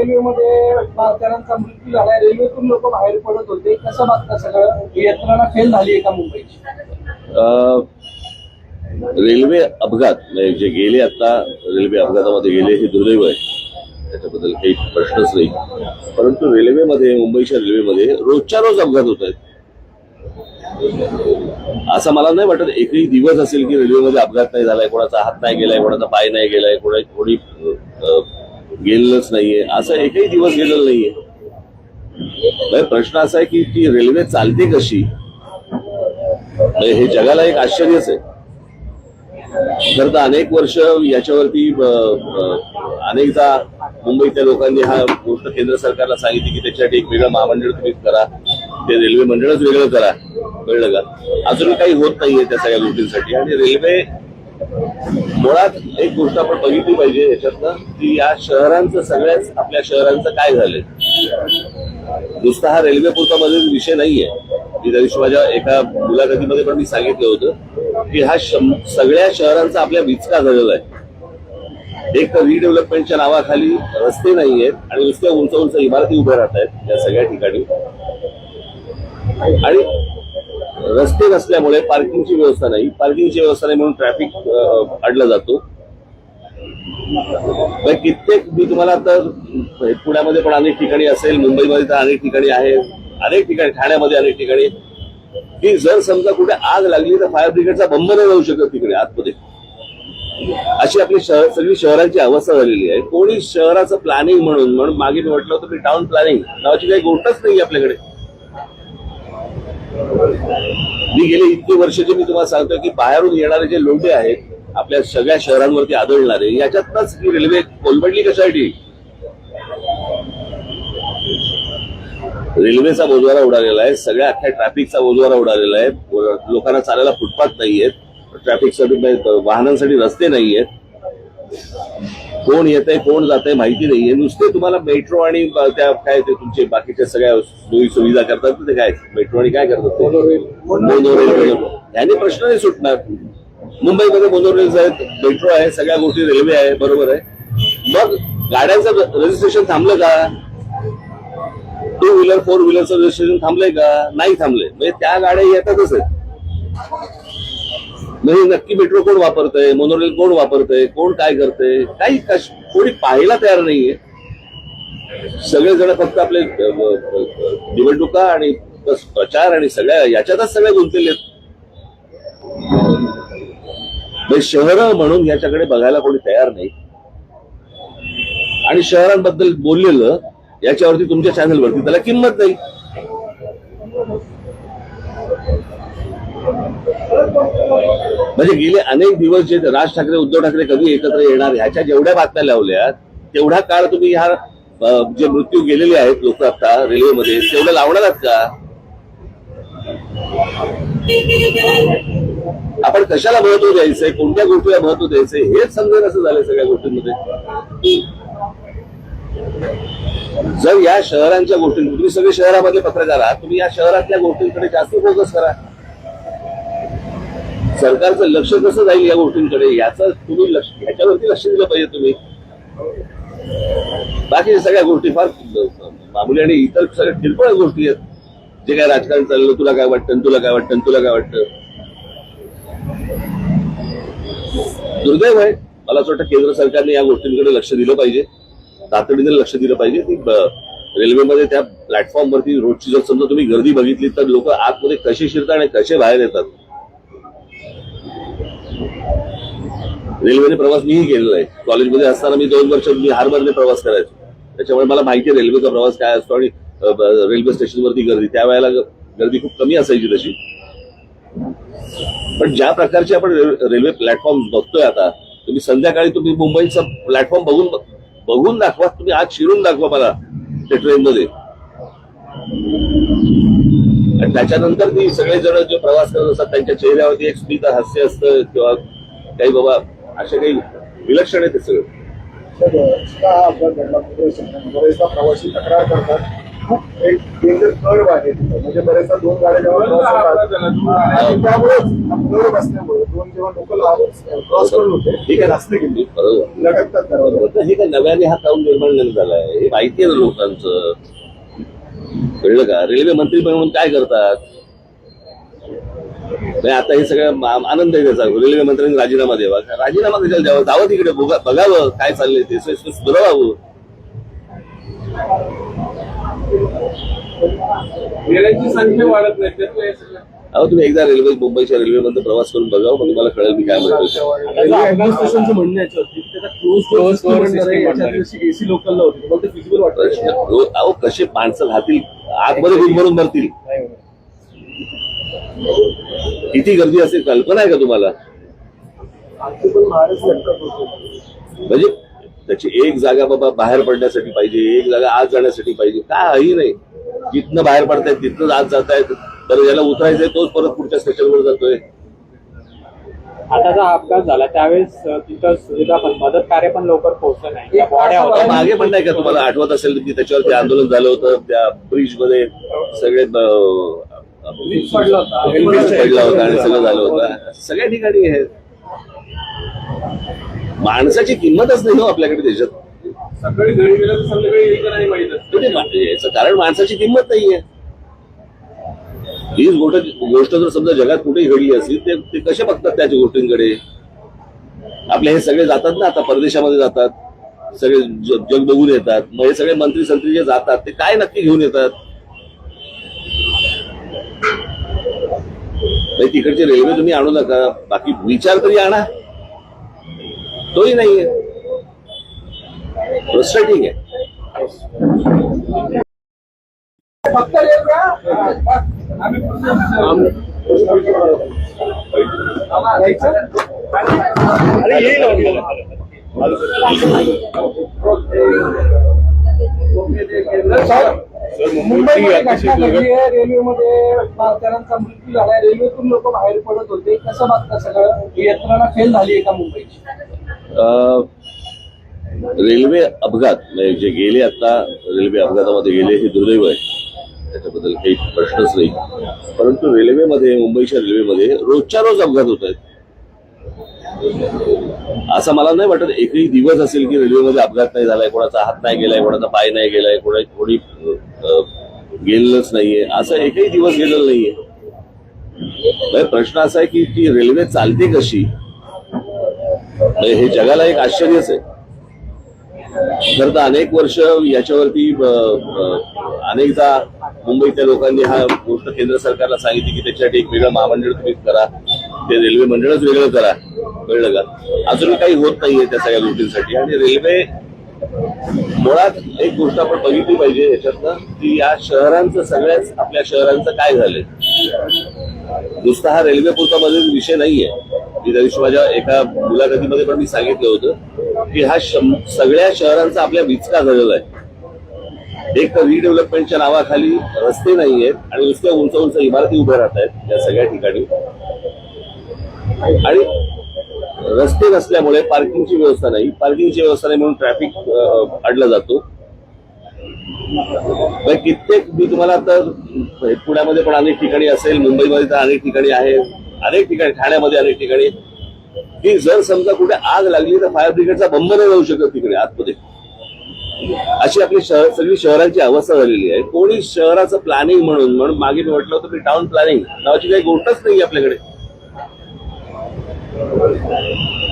रेल्वेमध्ये भारतीयांचा मृत्यू झाला, रेल्वेतून लोक बाहेर पडत होते, कसं बघता सगळं? यंत्रणा फेल झाली आहे का मुंबईची? रेल्वे अपघात म्हणजे जे गेले आता रेल्वे अपघातामध्ये गेले हे दुर्दैव आहे, त्याच्याबद्दल काही प्रश्नच नाही. परंतु रेल्वेमध्ये, मुंबईच्या रेल्वेमध्ये रोजच्या रोज अपघात होत आहेत. असं मला नाही वाटत एकही दिवस असेल की रेल्वेमध्ये अपघात नाही झालाय, कोणाचा हात नाही गेलाय, कोणाचा पाय नाही गेलाय, कोणी गेलेलंच नाहीये, असं एकही दिवस गेलेला नाहीये. प्रश्न असा आहे की ती रेल्वे चालते कशी, हे जगाला एक आश्चर्यच आहे. खरं तर अनेक वर्ष याच्यावरती अनेकदा मुंबईतल्या लोकांनी हा गोष्ट केंद्र सरकारला सांगितली की त्याच्यासाठी एक वेगळं महामंडळ तुम्ही करा, ते रेल्वे मंडळच वेगळं करा, कळलं का? अजूनही काही होत नाहीये त्या सगळ्या गोष्टींसाठी. आणि रेल्वे मुळात एक गोष्ट आपण बघितली पाहिजे याच्यातनं की या शहरांचं, सगळ्याच आपल्या शहरांचं काय झालंय. नुसता हा रेल्वे पुरता मध्ये विषय नाहीये. मी त्या दिवशी माझ्या एका मुलाखतीमध्ये पण मी सांगितलं होतं की हा सगळ्या शहरांचा आपल्या विचका झालेला आहे. एक तर रिडेव्हलपमेंटच्या नावाखाली रस्ते नाहीयेत आणि नुसत्या उंच उंच इमारती उभ्या राहत आहेत या सगळ्या ठिकाणी. आणि रस्ते नसल्यामुळे पार्किंगची व्यवस्था नाही, पार्किंगची व्यवस्था नाही म्हणून ट्रॅफिक अडला जातो. कित्येक, मी तुम्हाला तर पुण्यामध्ये पण अनेक ठिकाणी असेल, मुंबईमध्ये तर अनेक ठिकाणी आहे, अनेक ठिकाणी, ठाण्यामध्ये अनेक ठिकाणी, की जर समजा कुठे आग लागली तर फायर ब्रिगेडचा बंब नाही जाऊ शकत तिकडे आतमध्ये. अशी आपली सगळी शहरांची अवस्था झालेली आहे. कोणी शहराचं प्लॅनिंग म्हणून मागे मी म्हटलं होतं की टाउन प्लॅनिंग नावाची काही गोष्टच नाही आपल्याकडे. मी गेले इतकी वर्षाचे मी तुम्हाला सांगतोय की बाहेरून येणारे जे लोंढे आहेत आपल्या सगळ्या शहरांवरती आदळणारे, याच्यातनच ही रेल्वे कोलमडली कशासाठी? रेल्वेचा बोजवारा उडालेला आहे, सगळ्या अख्ख्या ट्रॅफिकचा बोजवारा उडालेला आहे. लोकांना चालायला फुटपाथ नाहीयेत, ट्रॅफिकसाठी वाहनांसाठी रस्ते नाहीयेत, कोण येतंय कोण जातंय माहिती नाहीये. नुसते तुम्हाला मेट्रो आणि त्या काय ते तुमचे बाकीच्या सगळ्या सोयी सुविधा करतात ते काय मेट्रो आणि काय करतात ते मोनोरेल, याने प्रश्न नाही सुटणार. मुंबईमध्ये मोनोरेल्स आहेत, मेट्रो आहे, सगळ्या गोष्टी रेल्वे आहे, बरोबर आहे. मग गाड्यांचं रजिस्ट्रेशन थांबलं का? टू व्हीलर, फोर व्हीलरचं रजिस्ट्रेशन थांबलंय का? नाही थांबलंय. म्हणजे त्या गाड्या येतातच आहेत. म्हणजे नक्की मेट्रो कोण वापरतंय, मोनोरेल कोण वापरतंय, कोण काय करतंय, काही कोणी पाहायला तयार नाहीये. सगळेजण फक्त आपले निवडणुका आणि प्रचार आणि सगळ्या याच्यातच सगळे गुंतलेले आहेत. शहर म्हणून याच्याकडे बघायला कोणी तयार नाही. आणि शहरांबद्दल बोललेलं याच्यावरती तुमच्या चॅनलवरती त्याला किंमत नाही. म्हणजे गेले अनेक दिवस जे राज ठाकरे, उद्धव ठाकरे कधी एकत्र येणार ह्याच्या जेवढ्या बातम्या लावल्या तेवढा काळ तुम्ही ह्या जे मृत्यू गेलेले आहेत लोक आता रेल्वेमध्ये तेवढं लावणार आहात का? आपण कशाला महत्व द्यायचंय, कोणत्या गोष्टीला महत्व द्यायचंय हेच समजेल असं झालंय सगळ्या गोष्टींमध्ये. जर या शहरांच्या गोष्टी, तुम्ही सगळे शहरामधले पत्रकार आहात, तुम्ही या शहरातल्या गोष्टींकडे जास्त फोकस करा. सरकारचं लक्ष कसं जाईल या गोष्टींकडे याचं तुम्ही ह्याच्यावरती लक्ष दिलं पाहिजे तुम्ही. बाकी सगळ्या गोष्टी फार मामूली आणि इतर सगळ्या किरकोळ गोष्टी आहेत. जे काय राजकारण चाललं, तुला काय वाटतं, तुला काय वाटतं, तुला काय वाटतं. दुर्दैव आहे. मला असं वाटतं केंद्र सरकारने या गोष्टींकडे लक्ष दिलं पाहिजे, तातडीने लक्ष दिलं पाहिजे. ती रेल्वेमध्ये त्या प्लॅटफॉर्मवरती रोजची जर समजा तुम्ही गर्दी बघितली तर लोक आतमध्ये कसे शिरतात आणि कसे बाहेर येतात. रेल्वेने प्रवास मीही केलेला आहे. कॉलेजमध्ये असताना मी 2 वर्ष बिहारमधले प्रवास करायचो, त्याच्यामुळे मला माहिती आहे रेल्वेचा प्रवास काय असतो. आणि रेल्वे स्टेशनवरती गर्दी, त्यावेळेला गर्दी खूप कमी असायची तशी. पण ज्या प्रकारचे आपण रेल्वे प्लॅटफॉर्म बघतोय आता, तुम्ही संध्याकाळी तुम्ही मुंबईचा प्लॅटफॉर्म बघून दाखवा, तुम्ही आज शिरून दाखवा मला त्या ट्रेनमध्ये. आणि त्याच्यानंतर ती सगळेजण जे प्रवास करत असतात त्यांच्या चेहऱ्यावरती एक स्मित हास्य असतं किंवा काही बाबा असे काही विलक्षण आहे ते सगळं. बरेचदा प्रवासी तक्रार करतात खूप एक डेंजर कर्व आहे तिथं. म्हणजे बरेचदा दोन गाड्या जेव्हा क्रॉस होतात आणि त्यामुळे कर्व असल्यामुळे दोन जेव्हा लोकल क्रॉस करून होते ठीक आहे. रस्ते गेली बरोबर. लटकतात त्यावर. बरोबर. हे काय नव्याने हा काऊन निर्माण नाही झालाय, हे माहिती आहे ना लोकांचं. कळलं का? रेल्वे मंत्री म्हणून काय करतात? नाही, आता हे सगळं आनंद आहे त्याचा. रेल्वे मंत्र्यांनी राजीनामा द्यावा. राजीनामा कशाला द्यावा? जावं तिकडे बघावं काय चाललंय ते, सुधारावं. रेल्वेची संख्या वाढत नाही त्यातलं हे सगळं. अहो, तुम्ही एकदा मुंबईच्या रेल्वेमध्ये प्रवास करून बघावं, मग तुम्हाला कळेल मी काय म्हणतो. रेल्वे ऍडमिनिस्ट्रेशनचं म्हणणं याच्यावरती त्याचा क्लोज एसी लोकलला होती, मग ते फिजिबल वाटतं. अहो, कसे माणसं राहतील आतमध्ये दूध भरून भरतील. किती गर्दी असेल कल्पना आहे का तुम्हाला? पण महाराष्ट्र लटकत होते. म्हणजे त्याची एक जागा बाबा बाहेर पडण्यासाठी पाहिजे, एक जागा आत जाण्यासाठी पाहिजे. काही नाही, जिथनं बाहेर पडतायत तिथनं आत जातायत. तर ज्याला उतरायचंय तोच परत पुढच्या स्टेशनवर जातोय. आता जो अपघात झाला त्यावेळेस तिथं सुविधा पण मदत कार्य पण लवकर पोहोचलं नाही. त्या बॉड्या होत्या. मागे पण नाही का तुम्हाला आठवत असेल की त्याच्यावरती आंदोलन झालं होतं, त्या ब्रिज मध्ये सगळे पडला होता. पडला होता आणि सगळं झालं होतं. सगळ्या ठिकाणी आहे. माणसाची किंमतच नाही हो आपल्याकडे देशात. सकाळी घरी गेलं तर संध्याकाळी येईल का नाही माहित असतं. याचं कारण माणसाची किंमत नाहीये. हीच गोष्ट जर समजा जगात कुठेही घडली असली ते कसे बघतात त्याच्या गोष्टींकडे. आपले हे सगळे जातात ना आता परदेशामध्ये जातात, सगळे जग बघून येतात. मग हे सगळे मंत्री संत्री जे जातात ते काय नक्की घेऊन येतात? तिकडची रेल्वे तुम्ही आणू नका, बाकी विचार तरी आणा, तोही नाहीये. फ्रस्ट्रेटिंग आहे. फक्त रेल्वे आम्ही मुंबईमध्ये घटना घडली आहे. रेल्वेमध्ये भारतीयांचा मृत्यू झालाय. रेल्वेतून लोक बाहेर पडत होते. कसं बघता सगळं? यंत्रणा फेल झाली आहे का मुंबईची? रेल्वे अपघात म्हणजे जे गेले आता रेल्वे अपघातामध्ये गेले हे दुर्दैव आहे, त्याच्याबद्दल काही प्रश्नच नाही. परंतु रेल्वेमध्ये, मुंबईच्या रेल्वेमध्ये रोजच्या रोज अपघात होत आहेत. असं मला नाही वाटत एकही दिवस असेल की रेल्वेमध्ये अपघात नाही झालाय, कोणाचा हात नाही गेलाय, कोणाचा पाय नाही गेलाय, कोणी गेलेलंच नाहीये, असं एकही दिवस गेलेला नाहीये. प्रश्न असा आहे की ती रेल्वे चालते कशी, हे जगाला एक आश्चर्यच आहे. खरं तर अनेक वर्ष याच्यावरती अनेकदा मुंबईतल्या लोकांनी हा गोष्ट केंद्र सरकारला सांगितली की त्याच्यासाठी एक वेगळं महामंडळ तुम्ही करा, ते रेल्वे मंडळच वेगळं करा. कळलं का? अजूनही काही होत नाहीये त्या सगळ्या गोष्टींसाठी. आणि रेल्वे मुळात एक गोष्ट आपण बघितली पाहिजे याच्यातनं की या शहरांचं, सगळ्याच आपल्या शहरांचं काय झालंय. नुसता हा रेल्वे पुरता मध्ये विषय नाहीये. मी त्या दिवशी माझ्या एका मुलाखतीमध्ये पण मी सांगितलं होतं की हा सगळ्या शहरांचा आपल्या विचका झालेला आहे. एक तर रिडेव्हलपमेंटच्या नावाखाली रस्ते नाहीयेत आणि नुसत्या उंच उंच इमारती उभ्या राहत आहेत या सगळ्या ठिकाणी. आणि रस्ते नसल्यामुळे पार्किंगची व्यवस्था नाही. पार्किंगची व्यवस्था नाही म्हणून ट्रॅफिक अडला जातो. कित्येक मी तुम्हाला आता पुण्यामध्ये पण अनेक ठिकाणी असेल, मुंबईमध्ये तर अनेक ठिकाणी आहे, अनेक ठिकाणी ठाण्यामध्ये अनेक ठिकाणी की जर समजा कुठे आग लागली तर फायर ब्रिगेडचा बंब नाही जाऊ शकत तिकडे आतमध्ये. अशी आपली सगळी शहरांची अवस्था झालेली आहे. कोणी शहराचं प्लॅनिंग म्हणून मागे मी म्हटलं होतं की टाउन प्लॅनिंग नावाची काही गोष्टच नाही आपल्याकडे.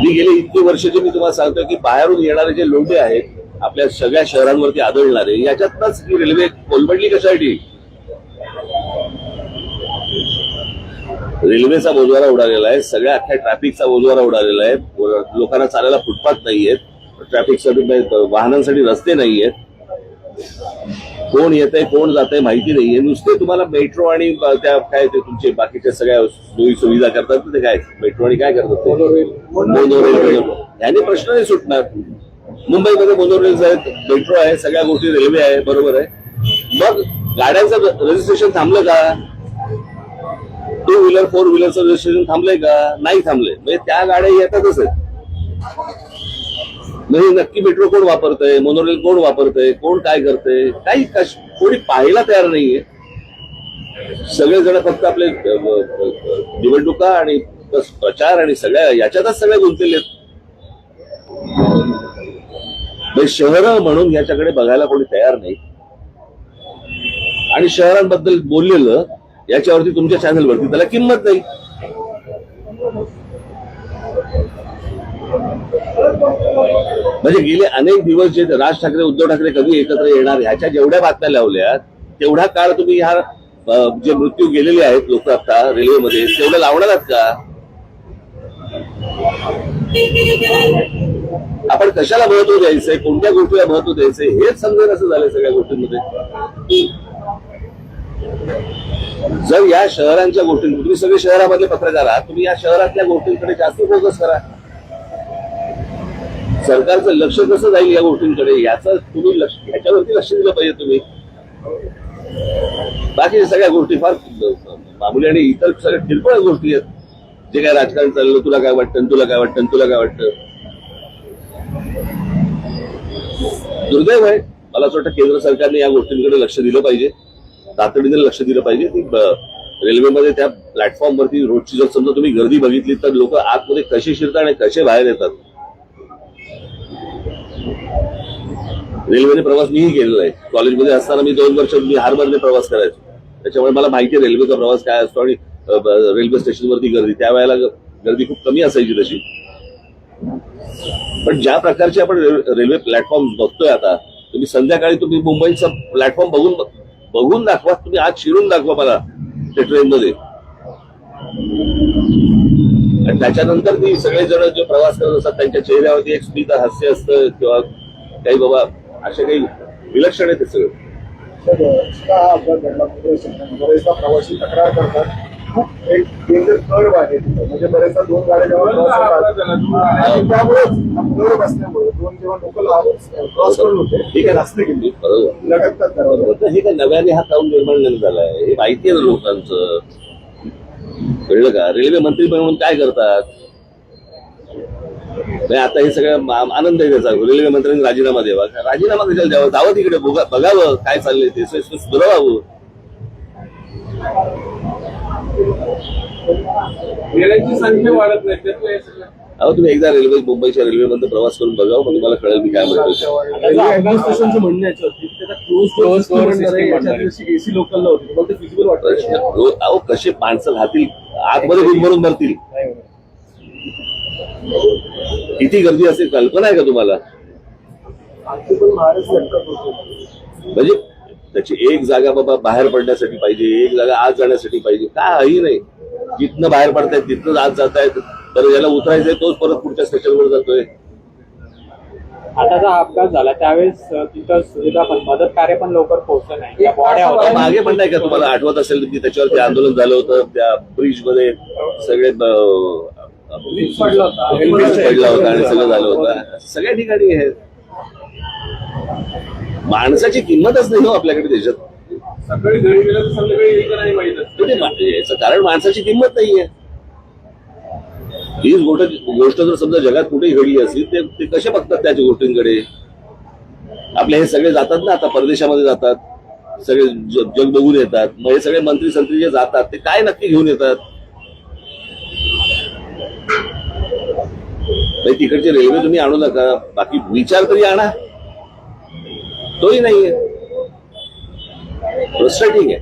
मी गेले इतकी वर्षाचे मी तुम्हाला सांगतोय की बाहेरून येणारे जे लोंढे आहेत आपल्या सगळ्या शहरांवरती आदळणारे, याच्यातनच ही रेल्वे कोलमडली कशासाठी. रेल्वेचा बोजवारा उडालेला आहे, सगळ्या अख्ख्या ट्रॅफिकचा बोजवारा उडालेला आहे. लोकांना चालायला फुटपाथ नाहीयेत, ट्रॅफिकसाठी वाहनांसाठी रस्ते नाहीयेत, कोण येतंय कोण जातंय माहिती नाहीये. नुसते तुम्हाला मेट्रो आणि त्या काय ते तुमचे बाकीच्या सगळ्या सोयी सुविधा करतात ते काय मेट्रो आणि काय करतात ते मोनोरेल. याने प्रश्न नाही सुटणार. मुंबईमध्ये मोनोरेल्स आहेत, मेट्रो आहे, सगळ्या गोष्टी रेल्वे आहे, बरोबर आहे. मग गाड्यांचं रजिस्ट्रेशन थांबलं का? 2 व्हीलर 4 व्हीलरचं रजिस्ट्रेशन थांबलंय का? नाही थांबलंय. म्हणजे त्या गाड्या येतातच आहेत. नाही, नक्की मेट्रो कोण वापरतंय, मोनोरेल कोण वापरतंय, कोण काय करतंय, काही कोणी पाहायला तयार नाहीये. सगळेजण फक्त आपले निवडणुका आणि प्रचार आणि सगळ्या याच्यातच सगळे गुंतलेले आहेत. शहरं म्हणून याच्याकडे बघायला कोणी तयार नाही. आणि शहरांबद्दल बोललेलं याच्यावरती तुमच्या चॅनलवरती त्याला किंमत नाही. म्हणजे गेले अनेक दिवस जे राज ठाकरे उद्धव ठाकरे कधी एकत्र येणार ह्याच्या जेवढ्या बातम्या लावल्या तेवढा काळ तुम्ही ह्या जे मृत्यू गेलेले आहेत लोक आता रेल्वेमध्ये तेवढं लावणार आहात का? आपण कशाला महत्व द्यायचंय, कोणत्या गोष्टीला महत्व द्यायचंय हेच समजेल असं झालंय सगळ्या गोष्टींमध्ये. जर या शहरांच्या गोष्टी तुम्ही सगळे शहरामधले पत्रकार आहात, तुम्ही या शहरातल्या गोष्टींकडे जास्त फोकस करा. सरकारचं लक्ष कसं जाईल या गोष्टींकडे याचं तुम्ही ह्याच्यावरती लक्ष दिलं पाहिजे तुम्ही. बाकी सगळ्या गोष्टी फार मामूली आणि इतर सगळ्या किरकोळ गोष्टी आहेत. जे काय राजकारण चाललं, तुला काय वाटतं, तुला काय वाटतं, तुला काय वाटतं. दुर्दैव आहे. मला असं वाटतं केंद्र सरकारने या गोष्टींकडे लक्ष दिलं पाहिजे, तातडीने लक्ष दिलं पाहिजे. की रेल्वेमध्ये त्या प्लॅटफॉर्मवरती रोजची जर समजा तुम्ही गर्दी बघितली तर लोक आतमध्ये कसे शिरतात आणि कसे बाहेर येतात. रेल्वेने प्रवास मीही केलेला आहे. कॉलेजमध्ये असताना मी 2 वर्ष बिहारमधले प्रवास करायचो, त्याच्यामुळे मला माहिती आहे रेल्वेचा प्रवास काय असतो. आणि रेल्वे स्टेशनवरती गर्दी त्यावेळेला गर्दी खूप कमी असायची तशी. पण ज्या प्रकारचे आपण रेल्वे प्लॅटफॉर्म बघतोय आता, तुम्ही संध्याकाळी तुम्ही मुंबईचा प्लॅटफॉर्म बघून दाखवा, तुम्ही आज शिरून दाखवा मला त्या ट्रेनमध्ये. आणि त्याच्यानंतर ती सगळेजण जे प्रवास करत असतात त्यांच्या चेहऱ्यावरती एक स्मित हास्य असतं किंवा काही बाबा असे काही विलक्षण आहे ते सगळं. हा अपघात घडला बरेचदा प्रवासी तक्रार करतात, खूप एक डेंजर कर्व आहे तिथं. म्हणजे बरेचदा 2 गाड्या जेव्हा आणि त्यामुळेच कर्व बसल्यामुळे 2 जेव्हा लोकल क्रॉस करत होते ठीक आहे, रस्ते गेली बरोबर. लटकतात दरवाजा. हे काय नव्याने हा काऊन निर्माण झालाय हे माहिती आहे ना लोकांचं. कळलं का? रेल्वे मंत्री म्हणून काय करतात. आता हे सगळं आनंद आहे त्याचा. रेल्वे मंत्र्यांनी राजीनामा द्यावा. राजीनामा कशाला द्यावा? जावं तिकडे बघावं काय चाललंय ते सुधारावं. रेल्वेची संख्या वाढत नाही. अहो तुम्ही एकदा मुंबईच्या रेल्वेमध्ये प्रवास करून बघावं, मग तुम्हाला कळेल मी काय म्हणतो. स्टेशनचं म्हणणं याच्यावरती त्याचा क्लोज एसी लोकलला होती, मग ते फिजिबल वाटतं. अहो कसे माणसं राहतील आतमध्ये गुदमरून भरतील. किती गर्दी असेल कल्पना आहे का तुम्हाला? म्हणजे त्याची एक जागा बाबा बाहेर पडण्यासाठी पाहिजे, एक जागा आत जाण्यासाठी पाहिजे. काही नाही, जिथनं बाहेर पडतायत तिथनंच आत जातायत. तर ज्याला उतरायचंय तोच परत पुढच्या स्टेशनवर जातोय. आता जो अपघात झाला त्यावेळेस तिथं सुविधा पण मदत कार्य पण लवकर पोहोचलं नाही. त्या बॉड्या होत्या मागे पण नाही का तुम्हाला आठवत असेल की त्याच्यावरती आंदोलन झालं होतं. त्या ब्रिज मध्ये सगळे पडला होता पडला होता आणि सगळं झालं होतं. सगळ्या ठिकाणी आहे. माणसाची किंमतच नाही हो आपल्याकडे देशात. सकाळी घरी गेलं तर संध्याकाळी येईल का नाही माहित असतं. याचं कारण माणसाची किंमत नाहीये. हीच गोष्ट जर समजा जगात कुठेही घडली असली ते कसे बघतात त्याच्या गोष्टींकडे. आपले हे सगळे जातात ना आता परदेशामध्ये जातात, सगळे जग बघून येतात. मग हे सगळे मंत्री संत्री जे जातात ते काय नक्की घेऊन येतात. तिकडची रेल्वे तुम्ही आणू नका, बाकी विचार तरी आणा, तोही नाहीये. फ्रस्ट्रेटिंग आहे.